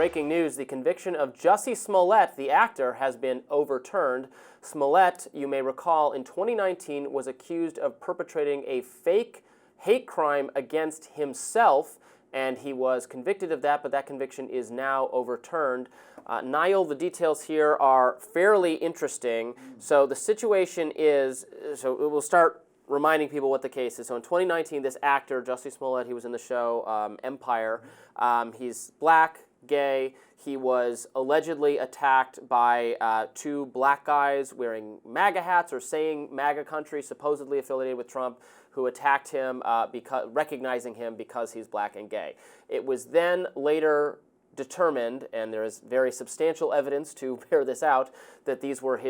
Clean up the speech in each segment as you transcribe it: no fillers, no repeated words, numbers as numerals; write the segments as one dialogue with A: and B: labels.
A: breaking news. The conviction of Jussie Smollett, the actor, has been overturned. Smollett, you may recall, in 2019 was accused of perpetrating a fake hate crime against himself, and he was convicted of that, but that conviction is now overturned. Niall, the details here are fairly interesting. So the situation is, so we'll start reminding people what the case is. So in 2019, this actor, Jussie Smollett, he was in the show Empire. He's black, gay. He was allegedly attacked by two black guys wearing MAGA hats or saying MAGA country, supposedly affiliated with Trump, who attacked him, recognizing him because he's black and gay. It was then later determined, and there is very substantial evidence to bear this out, that these were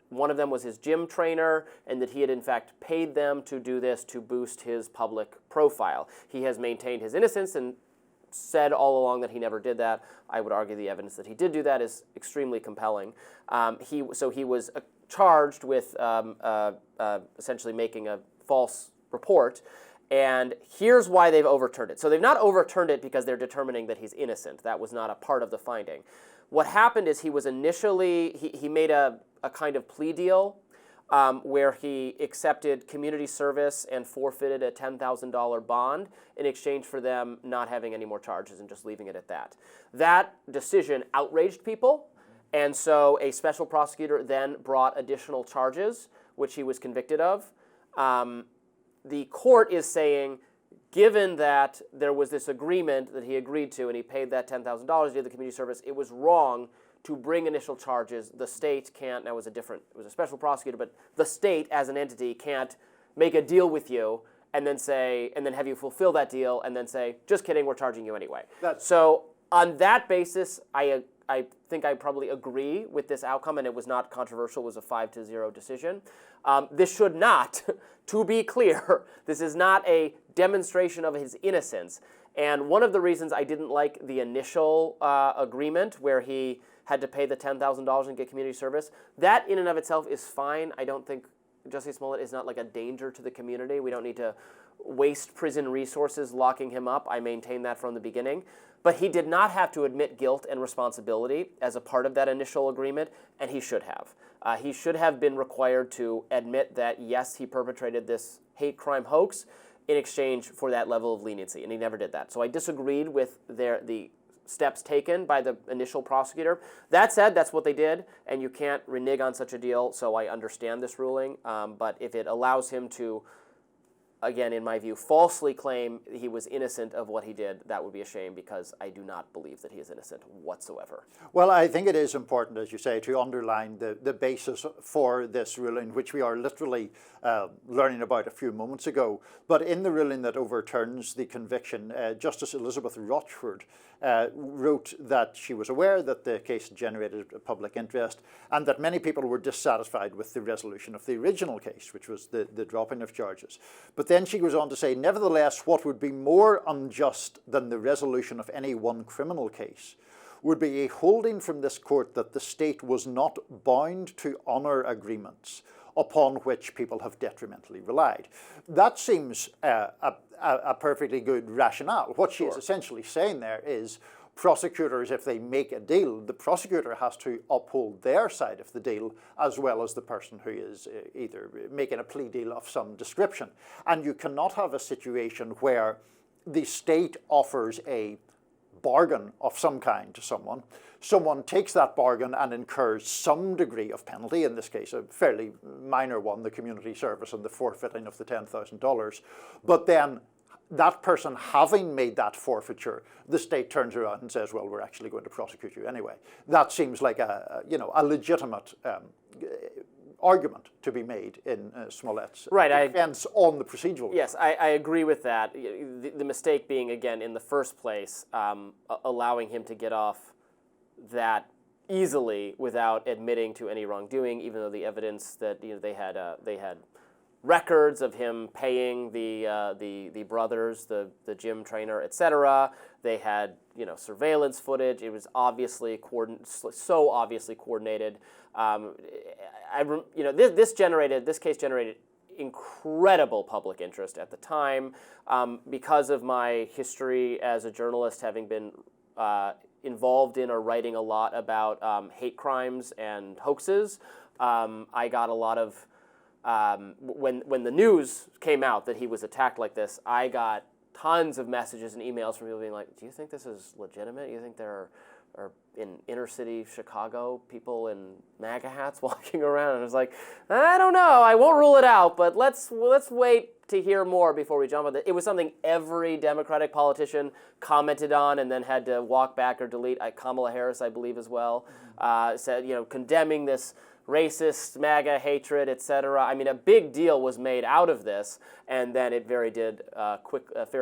A: one of them was his gym trainer, and that he had in fact paid them to do this to boost his public profile. He has maintained his innocence and said all along that he never did that. I would argue the evidence that he did do that is extremely compelling. He was charged with essentially making a false report, and here's why they've overturned it. So they've not overturned it because they're determining that he's innocent. That was not a part of the finding. What happened is he was initially, he made a kind of plea deal where he accepted community service and forfeited a $10,000 bond in exchange for them not having any more charges and just leaving it at that. That decision outraged people, and so a special prosecutor then brought additional charges, which he was convicted of. The court is saying, given that there was this agreement that he agreed to and he paid that $10,000 to the community service, it was wrong to bring initial charges. The state can't, now it was a special prosecutor, but the state as an entity can't make a deal with you and then have you fulfill that deal and then say, just kidding, we're charging you anyway. So on that basis, I think I probably agree with this outcome, and it was not controversial. It was a 5-0 decision. This should not, to be clear, this is not a demonstration of his innocence. And one of the reasons I didn't like the initial agreement where he had to pay the $10,000 and get community service, that in and of itself is fine. I don't think Jussie Smollett is not like a danger to the community. We don't need to waste prison resources locking him up. I maintain that from the beginning. But he did not have to admit guilt and responsibility as a part of that initial agreement, and he should have. He should have been required to admit that, yes, he perpetrated this hate crime hoax in exchange for that level of leniency, and he never did that. So I disagreed with the steps taken by the initial prosecutor. That said, that's what they did, and you can't renege on such a deal, so I understand this ruling. But if it allows him to, again, in my view, falsely claim he was innocent of what he did, that would be a shame, because I do not believe that he is innocent whatsoever.
B: Well, I think it is important, as you say, to underline the basis for this ruling, which we are literally learning about a few moments ago. But in the ruling that overturns the conviction, Justice Elizabeth Rochford wrote that she was aware that the case generated a public interest and that many people were dissatisfied with the resolution of the original case, which was the dropping of charges. But then she goes on to say, nevertheless, what would be more unjust than the resolution of any one criminal case would be a holding from this court that the state was not bound to honour agreements upon which people have detrimentally relied. That seems a perfectly good rationale. What she is essentially saying there is prosecutors, if they make a deal, the prosecutor has to uphold their side of the deal as well as the person who is either making a plea deal of some description. And you cannot have a situation where the state offers a bargain of some kind to someone. Someone takes that bargain and incurs some degree of penalty, in this case a fairly minor one, the community service and the forfeiting of the $10,000. But then that person having made that forfeiture, the state turns around and says, well, we're actually going to prosecute you anyway. That seems like a legitimate argument to be made in Smollett's defense on the procedural.
A: Yes, I agree with that. The mistake being, again, in the first place, allowing him to get off that easily without admitting to any wrongdoing, even though the evidence that they had records of him paying the brothers, the gym trainer, etc. They had surveillance footage. It was obviously so obviously coordinated. This case generated incredible public interest at the time because of my history as a journalist, having been involved in or writing a lot about hate crimes and hoaxes. I got a lot of, when the news came out that he was attacked like this, I got tons of messages and emails from people being like, do you think this is legitimate? Do you think there are in inner city Chicago people in MAGA hats walking around? And I was like, I don't know, I won't rule it out, but let's wait to hear more before we jump on it. It was something every Democratic politician commented on and then had to walk back or delete. Kamala Harris, I believe, as well, said, condemning this racist MAGA hatred, etc. I mean, a big deal was made out of this, and then it very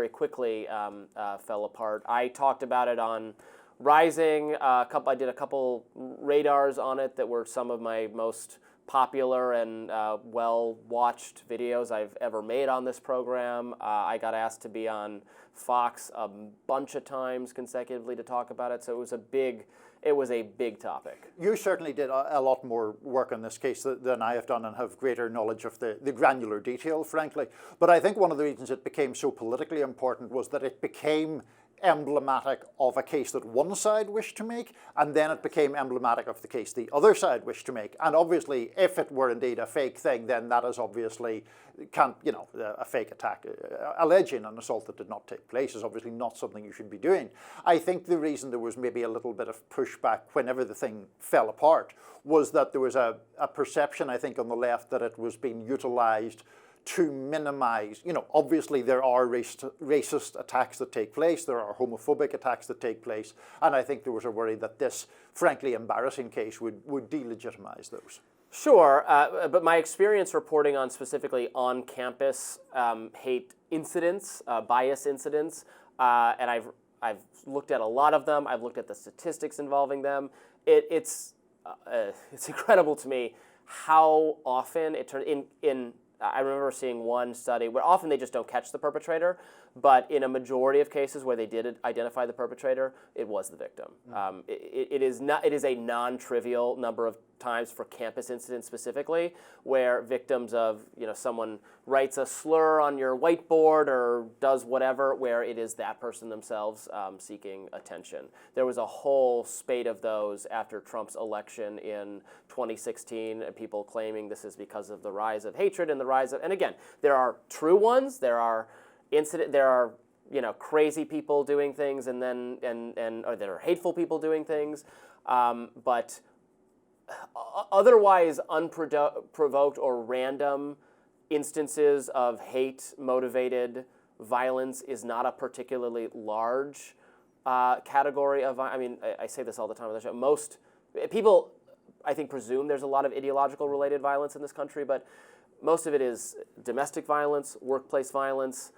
A: quickly fell apart. I talked about it on Rising. I did a couple radars on it that were some of my most popular and well-watched videos I've ever made on this program. I got asked to be on Fox a bunch of times consecutively to talk about it, so it was a big topic.
B: You certainly did a lot more work on this case than I have done and have greater knowledge of the granular detail, frankly. But I think one of the reasons it became so politically important was that it became emblematic of a case that one side wished to make, and then it became emblematic of the case the other side wished to make. And obviously, if it were indeed a fake thing, then that is obviously a fake attack. Alleging an assault that did not take place is obviously not something you should be doing. I think the reason there was maybe a little bit of pushback whenever the thing fell apart was that there was a perception, I think, on the left that it was being utilized to minimize, obviously there are racist attacks that take place, there are homophobic attacks that take place, and I think there was a worry that this, frankly, embarrassing case would delegitimize those.
A: Sure, but my experience reporting on specifically on-campus hate incidents, bias incidents, and I've looked at a lot of them, I've looked at the statistics involving them, it's incredible to me how often it turned in I remember seeing one study where often they just don't catch the perpetrator, but in a majority of cases where they did identify the perpetrator, it was the victim. It is a non-trivial number of times for campus incidents specifically, where victims of someone writes a slur on your whiteboard or does whatever, where it is that person themselves seeking attention. There was a whole spate of those after Trump's election in 2016, and people claiming this is because of the rise of hatred and the rise of, and again, there are true ones, there are crazy people doing things, and or there are hateful people doing things, but otherwise unprovoked or random instances of hate-motivated violence is not a particularly large category of. I mean, I say this all the time on the show. Most people, I think, presume there's a lot of ideological related violence in this country, but most of it is domestic violence, workplace violence,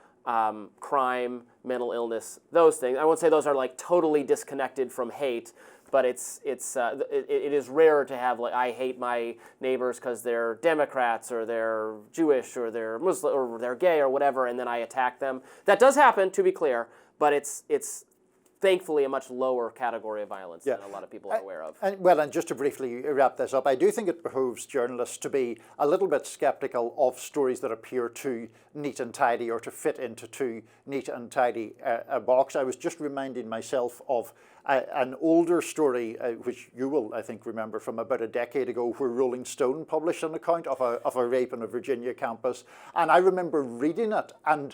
A: crime, mental illness, those things. I won't say those are like totally disconnected from hate, but it is rarer to have like I hate my neighbors because they're Democrats or they're Jewish or they're Muslim or they're gay or whatever, and then I attack them. That does happen, to be clear, but it's thankfully a much lower category of violence than a lot of people are aware of.
B: And just to briefly wrap this up, I do think it behooves journalists to be a little bit skeptical of stories that appear too neat and tidy or to fit into too neat and tidy a box. I was just reminding myself of an older story, which you will, I think, remember from about a decade ago, where Rolling Stone published an account of a rape on a Virginia campus. And I remember reading it and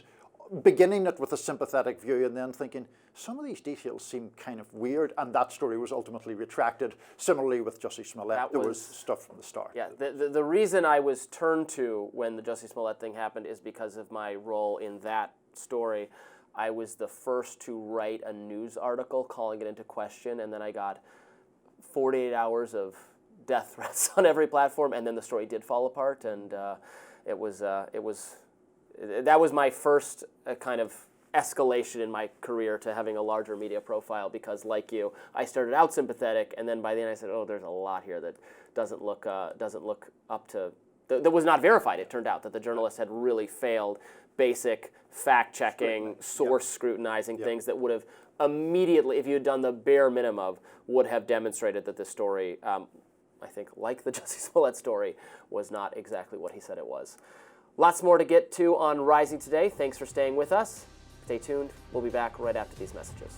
B: beginning it with a sympathetic view and then thinking, some of these details seem kind of weird, and that story was ultimately retracted. Similarly with Jussie Smollett, there was stuff from the start.
A: Yeah, the reason I was turned to when the Jussie Smollett thing happened is because of my role in that story. I was the first to write a news article calling it into question, and then I got 48 hours of death threats on every platform, and then the story did fall apart, and that was my first kind of escalation in my career to having a larger media profile, because like you, I started out sympathetic, and then by the end I said, oh, there's a lot here that doesn't look up to, that was not verified. It turned out that the journalists had really failed basic fact-checking, source scrutinizing things that would have immediately, if you had done the bare minimum, would have demonstrated that this story, I think, like the Jussie Smollett story, was not exactly what he said it was. Lots more to get to on Rising today. Thanks for staying with us. Stay tuned. We'll be back right after these messages.